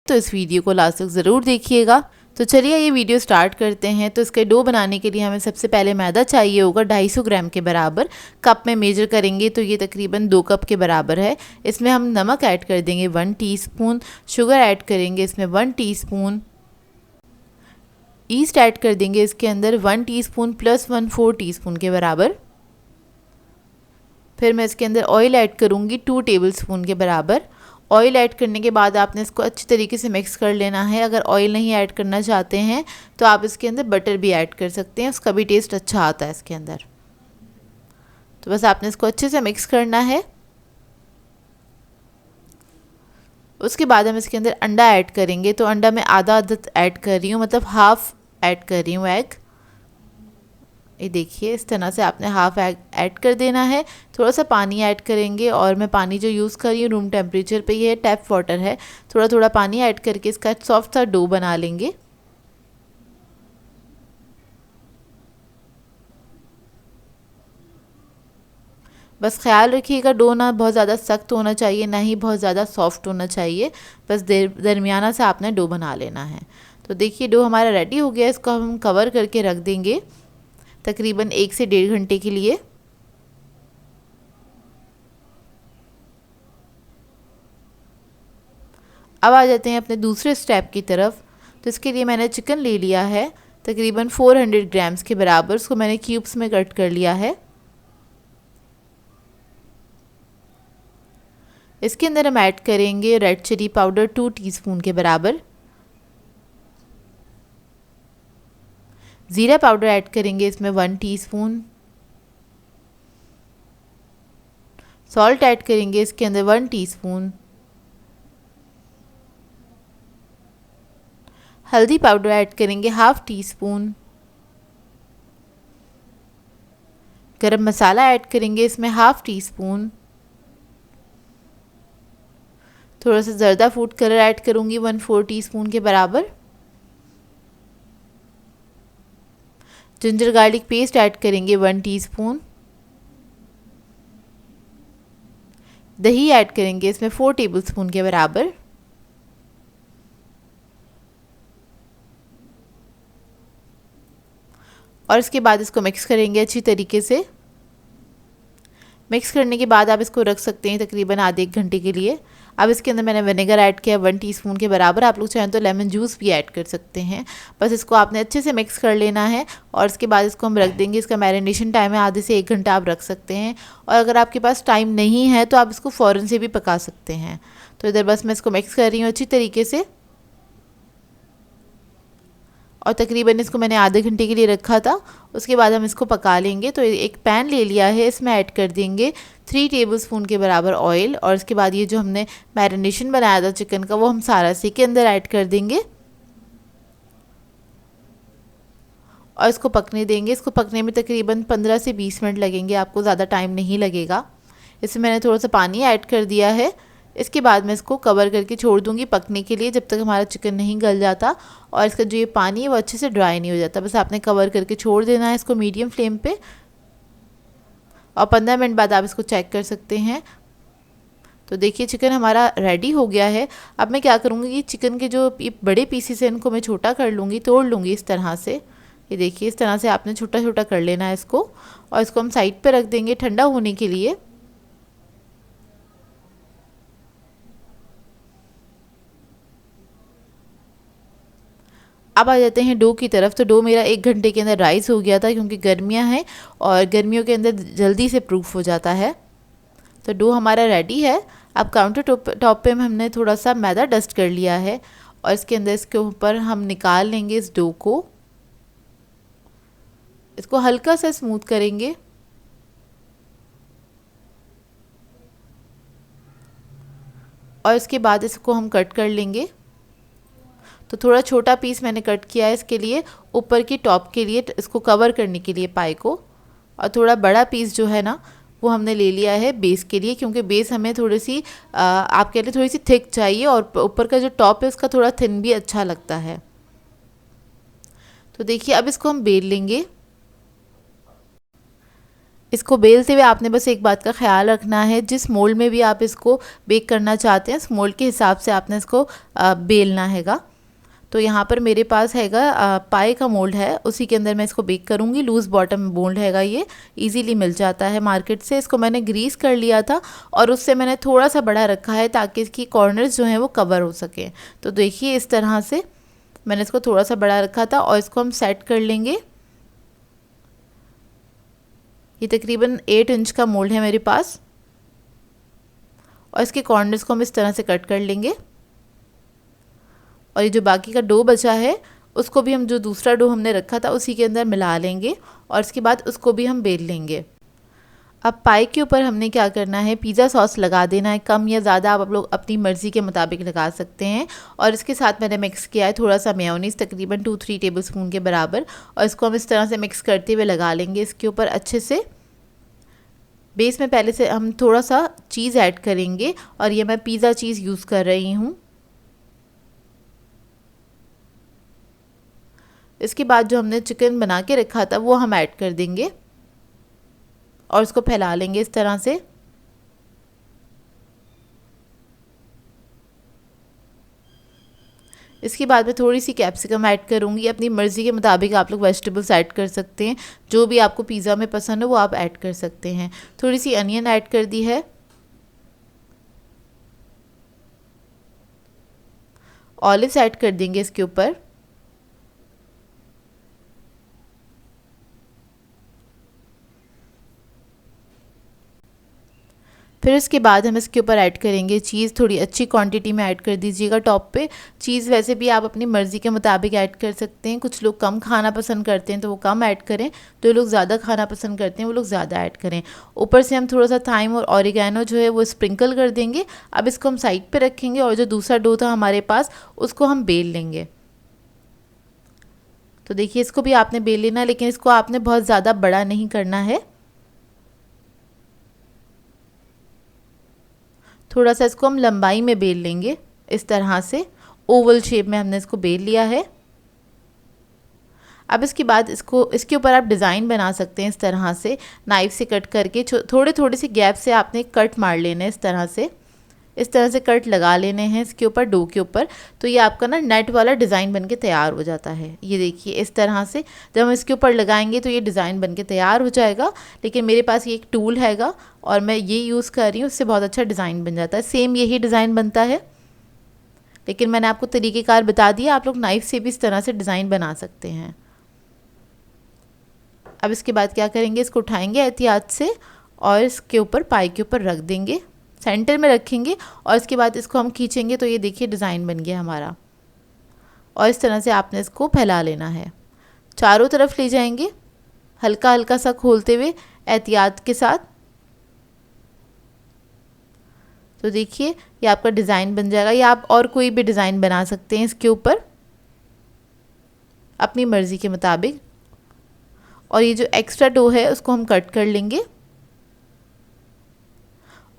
तो इस वीडियो को लास्ट तक ज़रूर देखिएगा। तो चलिए ये वीडियो स्टार्ट करते हैं। तो इसके डो बनाने के लिए हमें सबसे पहले मैदा चाहिए होगा 250 ग्राम के बराबर। कप में मेजर करेंगे तो ये तकरीबन 2 कप के बराबर है। इसमें हम नमक ऐड कर देंगे 1 टीस्पून, शुगर ऐड करेंगे इसमें 1 टीस्पून, ईस्ट ऐड कर देंगे इसके अंदर 1 टीस्पून प्लस 1/4 टीस्पून के बराबर। फिर मैं इसके अंदर ऑयल ऐड करूँगी 2 टेबलस्पून के बराबर। ऑयल ऐड करने के बाद आपने इसको अच्छी तरीके से मिक्स कर लेना है। अगर ऑयल नहीं ऐड करना चाहते हैं तो आप इसके अंदर बटर भी ऐड कर सकते हैं, उसका भी टेस्ट अच्छा आता है इसके अंदर। तो बस आपने इसको अच्छे से मिक्स करना है। उसके बाद हम इसके अंदर अंडा ऐड करेंगे। तो अंडा मैं आधा ऐड कर रही हूँ, मतलब हाफ़ ऐड कर रही हूँ एग। ये देखिए इस तरह से आपने हाफ एग ऐड कर देना है। थोड़ा सा पानी ऐड करेंगे, और मैं पानी जो यूज़ कर रही हूँ रूम टेम्परेचर पे, ये टैप वाटर है। थोड़ा थोड़ा पानी ऐड करके इसका सॉफ्ट सा डो बना लेंगे। बस ख्याल रखिएगा डो ना बहुत ज़्यादा सख्त होना चाहिए, ना ही बहुत ज़्यादा सॉफ्ट होना चाहिए, बस दरमियाना सा आपने डो बना लेना है। तो देखिए डो हमारा रेडी हो गया। इसको हम कवर करके रख देंगे तकरीबन 1 से 1.5 घंटे के लिए। अब आ जाते हैं अपने दूसरे स्टेप की तरफ। तो इसके लिए मैंने चिकन ले लिया है तकरीबन 400 ग्राम्स के बराबर। उसको मैंने क्यूब्स में कट कर लिया है। इसके अंदर हम ऐड करेंगे रेड चिली पाउडर 2 टीस्पून के बराबर। ज़ीरा पाउडर ऐड करेंगे इसमें 1 टीस्पून। सॉल्ट ऐड करेंगे इसके अंदर 1 टीस्पून। हल्दी पाउडर ऐड करेंगे हाफ टीस्पून। गरम मसाला ऐड करेंगे इसमें हाफ टीस्पून। थोड़ा सा ज़र्दा फूड कलर ऐड करूँगी 1/4 टीस्पून के बराबर। जिंजर गार्लिक पेस्ट ऐड करेंगे 1 टीस्पून। दही ऐड करेंगे इसमें 4 टेबलस्पून के बराबर। और इसके बाद इसको मिक्स करेंगे अच्छी तरीके से। मिक्स करने के बाद आप इसको रख सकते हैं तकरीबन आधे 1 घंटे के लिए। अब इसके अंदर मैंने विनेगर ऐड किया 1 टीस्पून के बराबर। आप लोग चाहें तो लेमन जूस भी ऐड कर सकते हैं। बस इसको आपने अच्छे से मिक्स कर लेना है, और इसके बाद इसको हम रख देंगे। इसका मैरिनेशन टाइम है आधे से 1 घंटा आप रख सकते हैं, और अगर आपके पास टाइम नहीं है तो आप इसको फ़ौरन से भी पका सकते हैं। तो इधर बस मैं इसको मिक्स कर रही हूँ अच्छी तरीके से, और तकरीबन इसको मैंने आधे घंटे के लिए रखा था। उसके बाद हम इसको पका लेंगे। तो एक पैन ले लिया है, इसमें ऐड कर देंगे 3 टेबलस्पून के बराबर ऑयल, और इसके बाद ये जो हमने मैरिनेशन बनाया था चिकन का वो हम सारा इसी के अंदर ऐड कर देंगे। और इसको पकने देंगे। इसको पकने में तकरीबन 15 से 20 मिनट लगेंगे, आपको ज़्यादा टाइम नहीं लगेगा। इसमें मैंने थोड़ा सा पानी ऐड कर दिया है। इसके बाद मैं इसको कवर करके छोड़ दूँगी पकने के लिए, जब तक हमारा चिकन नहीं गल जाता और इसका जो ये पानी है वो अच्छे से ड्राई नहीं हो जाता। बस आपने कवर करके छोड़ देना है इसको मीडियम फ्लेम पे, और 15 मिनट बाद आप इसको चेक कर सकते हैं। तो देखिए चिकन हमारा रेडी हो गया है। अब मैं क्या करूँगी कि चिकन के जो बड़े पीसेस हैं इनको मैं छोटा कर लूँगी, तोड़ लूँगी इस तरह से। ये देखिए इस तरह से आपने छोटा छोटा कर लेना है इसको, और इसको हम साइड पे रख देंगे ठंडा होने के लिए। अब आ जाते हैं डो की तरफ। तो डो मेरा 1 घंटे के अंदर राइस हो गया था, क्योंकि गर्मियाँ हैं और गर्मियों के अंदर जल्दी से प्रूफ हो जाता है। तो डो हमारा रेडी है। अब काउंटर टॉप पे हमने थोड़ा सा मैदा डस्ट कर लिया है, और इसके अंदर इसके ऊपर हम निकाल लेंगे इस डो को। इसको हल्का सा स्मूथ करेंगे, और इसके बाद इसको हम कट कर लेंगे। तो थोड़ा छोटा पीस मैंने कट किया है इसके लिए, ऊपर की टॉप के लिए, इसको कवर करने के लिए पाई को। और थोड़ा बड़ा पीस जो है ना वो हमने ले लिया है बेस के लिए, क्योंकि बेस हमें थोड़ी सी आप कह रहे थोड़ी सी थिक चाहिए, और ऊपर का जो टॉप है उसका थोड़ा थिन भी अच्छा लगता है। तो देखिए अब इसको हम बेल लेंगे। इसको बेलते हुए आपने बस एक बात का ख्याल रखना है, जिस मोल्ड में भी आप इसको बेक करना चाहते हैं उस मोल्ड के हिसाब से आपने इसको बेलना हैगा। तो यहाँ पर मेरे पास हैगा पाए का मोल्ड है, उसी के अंदर मैं इसको बेक करूँगी। लूज़ बॉटम मोल्ड हैगा, ये इजीली मिल जाता है मार्केट से। इसको मैंने ग्रीस कर लिया था और उससे मैंने थोड़ा सा बड़ा रखा है ताकि इसकी कॉर्नर्स जो हैं वो कवर हो सकें। तो देखिए इस तरह से मैंने इसको थोड़ा सा बड़ा रखा था, और इसको हम सेट कर लेंगे। ये तकरीबन 8 इंच का मोल्ड है मेरे पास, और इसके कॉर्नर्स को हम इस तरह से कट कर लेंगे। और ये जो बाकी का डो बचा है उसको भी हम जो दूसरा डो हमने रखा था उसी के अंदर मिला लेंगे, और इसके बाद उसको भी हम बेल लेंगे। अब पाई के ऊपर हमने क्या करना है, पिज़्ज़ा सॉस लगा देना है। कम या ज़्यादा आप लोग अपनी मर्ज़ी के मुताबिक लगा सकते हैं। और इसके साथ मैंने मिक्स किया है थोड़ा सा मेयोनीज़, तकरीबन 2-3 टेबलस्पून के बराबर, और इसको हम इस तरह से मिक्स करते हुए लगा लेंगे इसके ऊपर अच्छे से। बेस में पहले से हम थोड़ा सा चीज़ ऐड करेंगे, और ये मैं पिज़्ज़ा चीज़ यूज़ कर रही हूँ। इसके बाद जो हमने चिकन बना के रखा था वो हम ऐड कर देंगे, और इसको फैला लेंगे इस तरह से। इसके बाद में थोड़ी सी कैप्सिकम ऐड करूँगी। अपनी मर्ज़ी के मुताबिक आप लोग वेजिटेबल्स ऐड कर सकते हैं, जो भी आपको पिज़्ज़ा में पसंद हो वो आप ऐड कर सकते हैं। थोड़ी सी अनियन ऐड कर दी है, ऑलिव्स ऐड कर देंगे इसके ऊपर। फिर इसके बाद हम इसके ऊपर ऐड करेंगे चीज़। थोड़ी अच्छी क्वांटिटी में ऐड कर दीजिएगा टॉप पे। चीज़ वैसे भी आप अपनी मर्ज़ी के मुताबिक ऐड कर सकते हैं। कुछ लोग कम खाना पसंद करते हैं तो वो कम ऐड करें, जो लोग ज़्यादा खाना पसंद करते हैं वो लोग ज़्यादा ऐड करें। ऊपर से हम थोड़ा सा थाइम और ऑरिगेनो जो है वो स्प्रिंकल कर देंगे। अब इसको हम साइड पर रखेंगे, और जो दूसरा डो था हमारे पास उसको हम बेल लेंगे। तो देखिए इसको भी आपने बेल लेना है, लेकिन इसको आपने बहुत ज़्यादा बड़ा नहीं करना है। थोड़ा सा इसको हम लंबाई में बेल लेंगे, इस तरह से ओवल शेप में हमने इसको बेल लिया है। अब इसके बाद इसके ऊपर आप डिज़ाइन बना सकते हैं इस तरह से, नाइफ से कट करके थोड़े थोड़े से गैप से आपने कट मार लेने हैं इस तरह से कट लगा लेने हैं इसके ऊपर, डो के ऊपर। तो ये आपका ना नेट वाला डिज़ाइन बनके तैयार हो जाता है। ये देखिए इस तरह से जब हम इसके ऊपर लगाएंगे तो ये डिज़ाइन बनके तैयार हो जाएगा। लेकिन मेरे पास ये एक टूल हैगा और मैं ये यूज़ कर रही हूँ, उससे बहुत अच्छा डिज़ाइन बन जाता है। सेम यही डिज़ाइन बनता है, लेकिन मैंने आपको तरीक़ेकार बता दिया। आप लोग नाइफ़ से भी इस तरह से डिज़ाइन बना सकते हैं। अब इसके बाद क्या करेंगे, इसको उठाएंगे एहतियात से और इसके ऊपर पाई के ऊपर रख देंगे, सेंटर में रखेंगे, और इसके बाद इसको हम खींचेंगे तो ये देखिए डिज़ाइन बन गया हमारा। और इस तरह से आपने इसको फैला लेना है, चारों तरफ ले जाएंगे हल्का हल्का सा खोलते हुए एहतियात के साथ। तो देखिए ये आपका डिज़ाइन बन जाएगा। या आप और कोई भी डिज़ाइन बना सकते हैं इसके ऊपर अपनी मर्ज़ी के मुताबिक। और ये जो एक्स्ट्रा डो है उसको हम कट कर लेंगे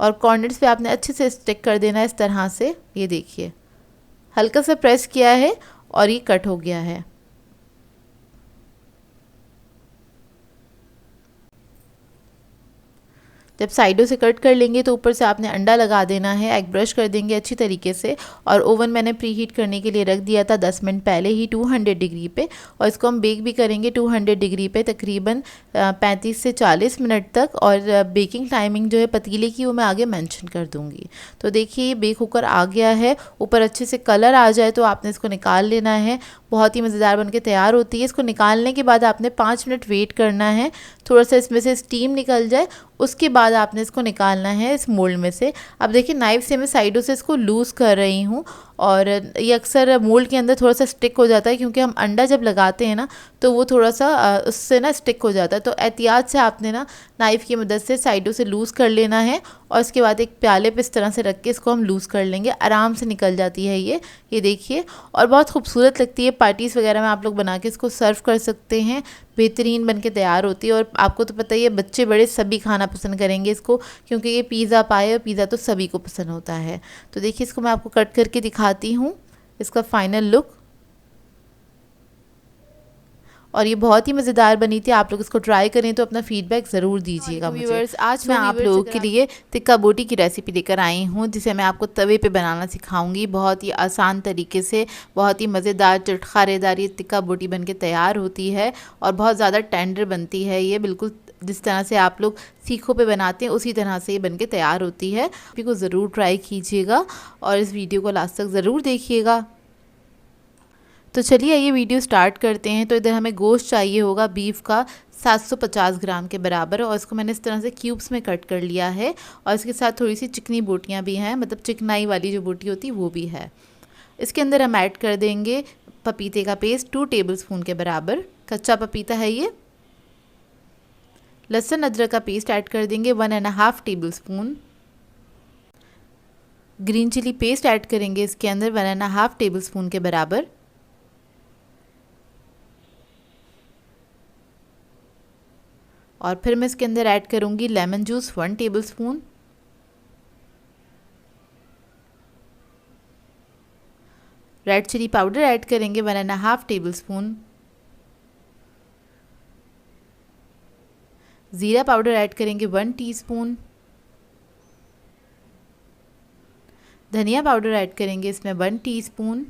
और कॉर्नर्स पे आपने अच्छे से स्टिक कर देना है इस तरह से। ये देखिए हल्का सा प्रेस किया है और ये कट हो गया है। जब साइडों से कट कर लेंगे तो ऊपर से आपने अंडा लगा देना है, एग ब्रश कर देंगे अच्छी तरीके से। और ओवन मैंने प्री हीट करने के लिए रख दिया था 10 मिनट पहले ही 200 डिग्री पे, और इसको हम बेक भी करेंगे 200 डिग्री पे तकरीबन 35 से 40 मिनट तक। और बेकिंग टाइमिंग जो है पतीले की वो मैं आगे मेंशन कर दूँगी। तो देखिए बेक होकर आ गया है, ऊपर अच्छे से कलर आ जाए तो आपने इसको निकाल लेना है। बहुत ही मज़ेदार बनके तैयार होती है। इसको निकालने के बाद आपने 5 मिनट वेट करना है, थोड़ा सा इसमें से स्टीम निकल जाए, उसके बाद आपने इसको निकालना है इस मोल्ड में से। अब देखिए नाइफ से मैं साइडों से इसको लूज़ कर रही हूँ, और ये अक्सर मोल्ड के अंदर थोड़ा सा स्टिक हो जाता है क्योंकि हम अंडा जब लगाते हैं ना तो वो थोड़ा सा उससे ना स्टिक हो जाता है। तो एहतियात से आपने ना नाइफ़ की मदद से साइडों से लूज़ कर लेना है, और इसके बाद एक प्याले पे इस तरह से रख के इसको हम लूज़ कर लेंगे। आराम से निकल जाती है ये देखिए, और बहुत खूबसूरत लगती है। पार्टीज़ वगैरह में आप लोग बना के इसको सर्व कर सकते हैं, बेहतरीन बन के तैयार होती है। और आपको तो पता ही है बच्चे बड़े सभी खाना पसंद करेंगे इसको, क्योंकि ये पिज़्ज़ा पाए, और पिज़्ज़ा तो सभी को पसंद होता है। तो देखिए इसको मैं आपको कट करके दिखाती हूँ इसका फाइनल लुक, और ये बहुत ही मज़ेदार बनी थी। आप लोग इसको ट्राई करें तो अपना फीडबैक ज़रूर दीजिएगा मुझे। व्यूअर्स आज मैं आप लोगों के लिए टिक्का बोटी की रेसिपी लेकर आई हूँ, जिसे मैं आपको तवे पे बनाना सिखाऊंगी। बहुत ही आसान तरीके से बहुत ही मज़ेदार चटखारेदार ये टिक्का बोटी बनके तैयार होती है, और बहुत ज़्यादा टेंडर बनती है। ये बिल्कुल जिस तरह से आप लोग सीखों पे बनाते हैं उसी तरह से ये बनके तैयार होती है। आप को ज़रूर ट्राई कीजिएगा और इस वीडियो को लास्ट तक ज़रूर देखिएगा। तो चलिए ये वीडियो स्टार्ट करते हैं। तो इधर हमें गोश्त चाहिए होगा बीफ का 750 ग्राम के बराबर, और इसको मैंने इस तरह से क्यूब्स में कट कर लिया है। और इसके साथ थोड़ी सी चिकनी बोटियां भी हैं, मतलब चिकनाई वाली जो बोटी होती है वो भी है। इसके अंदर हम ऐड कर देंगे पपीते का पेस्ट 2 टेबलस्पून के बराबर, कच्चा पपीता है ये। लहसुन अदरक का पेस्ट ऐड कर देंगे 1.5 tablespoon. Green chilli paste add करेंगे इसके अंदर 1.5 टेबलस्पून के बराबर। और फिर मैं इसके अंदर ऐड करूँगी lemon juice 1 tablespoon. Red chilli powder add करेंगे 1.5 टेबलस्पून। ज़ीरा पाउडर ऐड करेंगे 1 टीस्पून। धनिया पाउडर ऐड करेंगे इसमें 1 टीस्पून।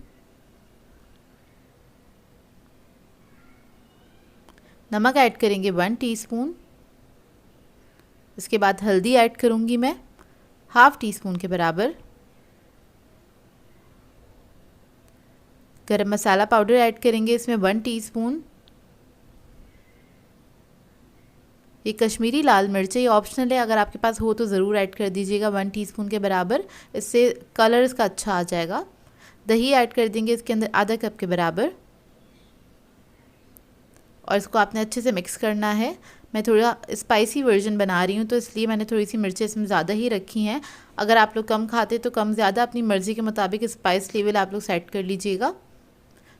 नमक ऐड करेंगे 1 टीस्पून। इसके बाद हल्दी ऐड करूँगी मैं ½ टीस्पून के बराबर। गरम मसाला पाउडर ऐड करेंगे इसमें 1 टीस्पून। ये कश्मीरी लाल मिर्च है, ये ऑप्शनल है, अगर आपके पास हो तो ज़रूर ऐड कर दीजिएगा 1 टीस्पून के बराबर, इससे कलर इसका अच्छा आ जाएगा। दही ऐड कर देंगे इसके अंदर आधा कप के बराबर, और इसको आपने अच्छे से मिक्स करना है। मैं थोड़ा स्पाइसी वर्जन बना रही हूँ तो इसलिए मैंने थोड़ी सी मिर्चें इसमें ज़्यादा ही रखी हैं। अगर आप लोग कम खाते तो कम ज़्यादा अपनी मर्ज़ी के मुताबिक स्पाइस लेवल आप लोग सेट कर लीजिएगा।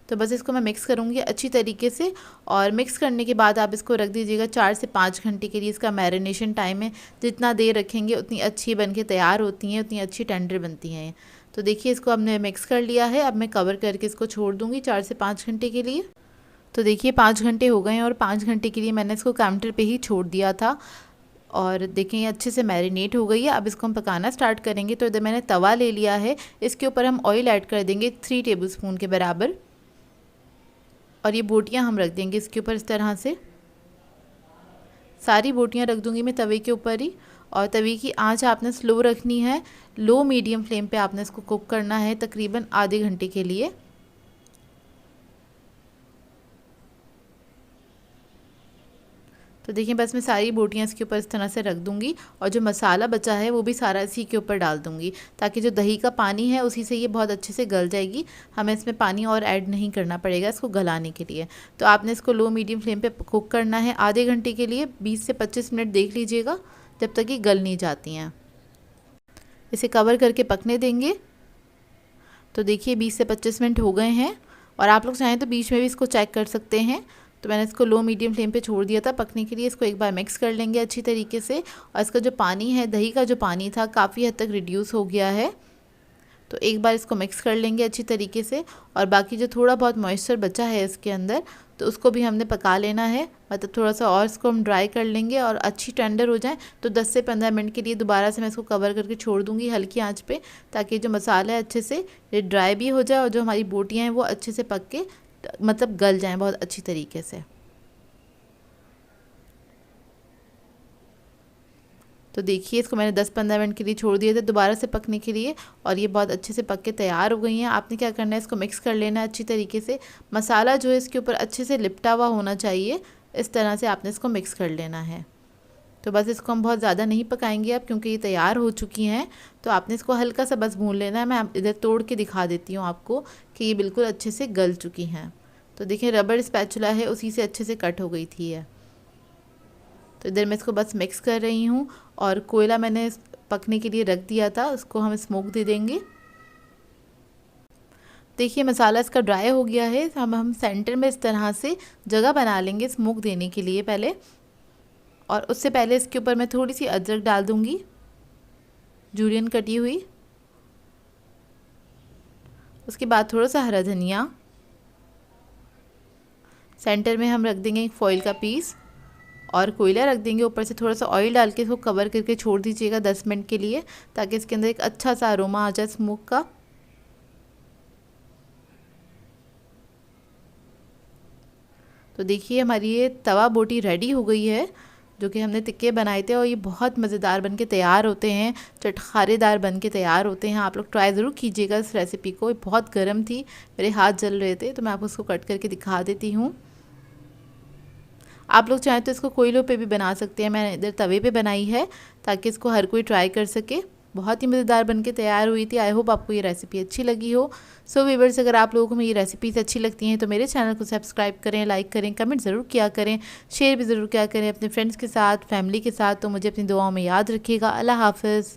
तो बस इसको मैं मिक्स करूँगी अच्छी तरीके से, और मिक्स करने के बाद आप इसको रख दीजिएगा 4 से 5 घंटे के लिए। इसका मैरिनेशन टाइम है, जितना देर रखेंगे उतनी अच्छी बन के तैयार होती हैं, उतनी अच्छी टेंडर बनती हैं। तो देखिए इसको हमने मिक्स कर लिया है। अब मैं कवर करके इसको छोड़ दूँगी 4 से 5 घंटे के लिए। तो देखिए 5 घंटे हो गए हैं, और 5 घंटे के लिए मैंने इसको काउंटर पे ही छोड़ दिया था, और देखें ये अच्छे से मैरिनेट हो गई है। अब इसको हम पकाना स्टार्ट करेंगे। तो इधर मैंने तवा ले लिया है, इसके ऊपर हम ऑयल ऐड कर देंगे 3 टेबलस्पून के बराबर, और ये बोटियां हम रख देंगे इसके ऊपर इस तरह से। सारी बोटियां रख दूंगी मैं तवे के ऊपर ही, और तवे की आंच आपने स्लो रखनी है, लो मीडियम फ्लेम पे आपने इसको कुक करना है तकरीबन आधे घंटे के लिए। तो देखिए बस मैं सारी बोटियां इसके ऊपर इस तरह से रख दूंगी, और जो मसाला बचा है वो भी सारा इसी के ऊपर डाल दूंगी, ताकि जो दही का पानी है उसी से ये बहुत अच्छे से गल जाएगी। हमें इसमें पानी और ऐड नहीं करना पड़ेगा इसको गलाने के लिए। तो आपने इसको लो मीडियम फ्लेम पे कुक करना है आधे घंटे के लिए, 20 से 25 मिनट देख लीजिएगा, जब तक ये गल नहीं जाती हैं। इसे कवर करके पकने देंगे। तो देखिए 20 से 25 मिनट हो गए हैं, और आप लोग चाहें तो बीच में भी इसको चेक कर सकते हैं। तो मैंने इसको लो मीडियम फ्लेम पे छोड़ दिया था पकने के लिए। इसको एक बार मिक्स कर लेंगे अच्छी तरीके से। और इसका जो पानी है, दही का जो पानी था, काफ़ी हद तक रिड्यूस हो गया है। तो एक बार इसको मिक्स कर लेंगे अच्छी तरीके से। और बाकी जो थोड़ा बहुत मॉइस्चर बचा है इसके अंदर, तो उसको भी हमने पका लेना है। मतलब थोड़ा सा और इसको हम ड्राई कर लेंगे और अच्छी टेंडर हो जाए तो 10 से 15 मिनट के लिए दोबारा से मैं इसको कवर करके छोड़ दूँगी हल्की आंच पे, ताकि जो मसाला है अच्छे से ड्राई भी हो जाए और जो हमारी बोटियाँ हैं वो अच्छे से पक के मतलब गल जाएँ बहुत अच्छी तरीके से। तो देखिए इसको मैंने 10-15 मिनट के लिए छोड़ दिए थे दोबारा से पकने के लिए, और ये बहुत अच्छे से पक के तैयार हो गई हैं। आपने क्या करना है, इसको मिक्स कर लेना है अच्छी तरीके से। मसाला जो है इसके ऊपर अच्छे से लिपटा हुआ होना चाहिए, इस तरह से आपने इसको मिक्स कर लेना है। तो बस इसको हम बहुत ज़्यादा नहीं पकाएंगे अब, क्योंकि ये तैयार हो चुकी हैं। तो आपने इसको हल्का सा बस भून लेना है। मैं इधर तोड़ के दिखा देती हूँ आपको कि ये बिल्कुल अच्छे से गल चुकी हैं। तो देखिए रबड़ स्पैचुला है, उसी से अच्छे से कट हो गई थी ये। तो इधर मैं इसको बस मिक्स कर रही हूँ। और कोयला मैंने पकने के लिए रख दिया था, उसको हम स्मोक दे देंगे। देखिए मसाला इसका ड्राई हो गया है। हम सेंटर में इस तरह से जगह बना लेंगे स्मोक देने के लिए पहले। और उससे पहले इसके ऊपर मैं थोड़ी सी अदरक डाल दूँगी, जूलियन कटी हुई। उसके बाद थोड़ा सा हरा धनिया। सेंटर में हम रख देंगे एक फॉइल का पीस और कोयला रख देंगे। ऊपर से थोड़ा सा ऑयल डाल के इसको कवर करके छोड़ दीजिएगा 10 मिनट के लिए, ताकि इसके अंदर एक अच्छा सा अरोमा आ जाए स्मोक का। तो देखिए हमारी ये तवा बोटी रेडी हो गई है, जो कि हमने टिक्के बनाए थे, और ये बहुत मज़ेदार बन के तैयार होते हैं, चटखारेदार बन के तैयार होते हैं। आप लोग ट्राई ज़रूर कीजिएगा इस रेसिपी को। बहुत गर्म थी, मेरे हाथ जल रहे थे, तो मैं आपको उसको कट करके दिखा देती हूँ। आप लोग चाहें तो इसको कोयलों पे भी बना सकते हैं, मैंने इधर तवे पे बनाई है ताकि इसको हर कोई ट्राई कर सके। बहुत ही मज़ेदार बनके तैयार हुई थी। आई होप आपको ये रेसिपी अच्छी लगी हो। सो व्यूअर्स, अगर आप लोगों को मेरी रेसिपीज़ अच्छी लगती हैं तो मेरे चैनल को सब्सक्राइब करें, लाइक करें, कमेंट ज़रूर किया करें, शेयर भी ज़रूर किया करें अपने फ्रेंड्स के साथ, फैमिली के साथ। तो मुझे अपनी दुआओं में याद रखिएगा। अल्लाह हाफ़िज़।